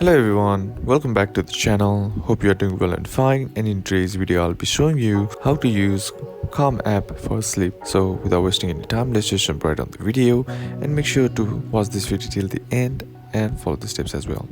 Hello everyone, welcome back to the channel. Hope you are doing well and fine, and in today's video I'll be showing you how to use Calm app for sleep. So without wasting any time, let's just jump right on the video and make sure to watch this video till the end and follow the steps as well.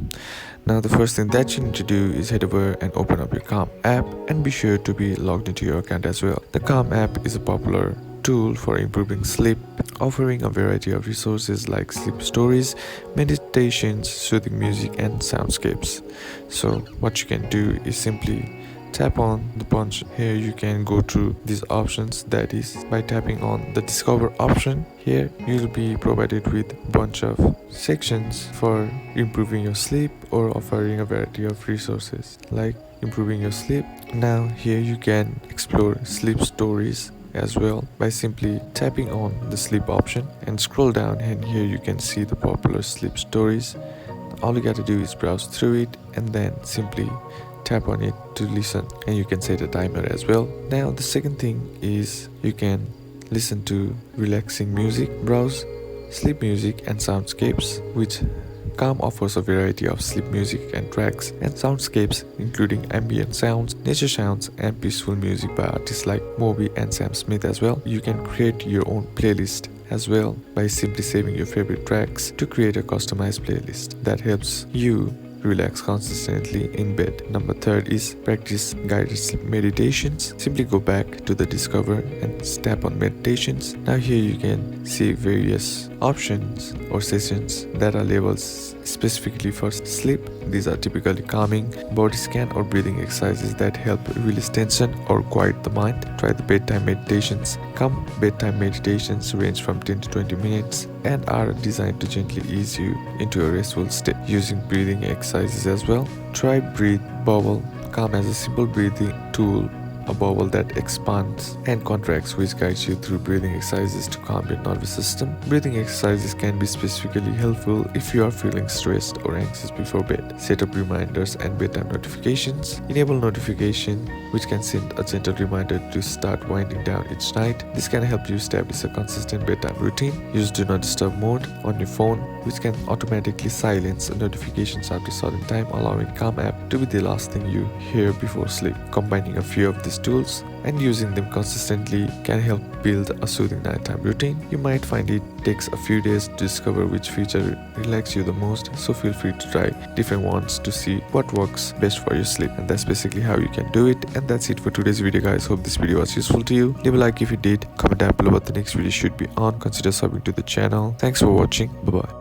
Now the first thing that you need to do is head over and open up your Calm app and be sure to be logged into your account as well. The Calm app is a popular tool for improving sleep, offering a variety of resources like sleep stories, meditations, soothing music, and soundscapes. So what you can do is simply tap on the punch. Here you can go through these options, that is by tapping on the discover option. Here you'll be provided with a bunch of sections for improving your sleep or offering a variety of resources like improving your sleep. Now here you can explore sleep stories as well by simply tapping on the sleep option and scroll down, and here you can see the popular sleep stories. All you gotta do is browse through it and then simply tap on it to listen, and you can set a timer as well. Now the second thing is you can listen to relaxing music. Browse sleep music and soundscapes, which Calm offers a variety of sleep music and tracks and soundscapes, including ambient sounds, nature sounds, and peaceful music by artists like Moby and Sam Smith as well. You can create your own playlist as well by simply saving your favorite tracks to create a customized playlist that helps you relax consistently in bed. Number third is practice guided sleep meditations. Simply go back to the discover and tap on meditations. Now here you can see various options or sessions that are labeled specifically for sleep. These are typically calming, body scan, or breathing exercises that help release tension or quiet the mind. Try the bedtime meditations. Calm bedtime meditations range from 10 to 20 minutes and are designed to gently ease you into a restful state using breathing exercises as well. Try breathe bubble. Calm as a simple breathing tool, a bubble that expands and contracts, which guides you through breathing exercises to calm your nervous system. Breathing exercises can be specifically helpful if you are feeling stressed or anxious before bed. Set up reminders and bedtime notifications. Enable notification, which can send a gentle reminder to start winding down each night. This can help you establish a consistent bedtime routine. Use do not disturb mode on your phone, which can automatically silence notifications after a certain time, allowing Calm app to be the last thing you hear before sleep. Combining a few of these tools and using them consistently can help build a soothing nighttime routine. You might find it takes a few days to discover which feature relaxes you the most, so feel free to try different ones to see what works best for your sleep. And that's basically how you can do it. And that's it for today's video, guys. Hope this video was useful to you. Leave a like if you did, comment down below what the next video should be on, consider subbing to the channel. Thanks for watching. Bye bye.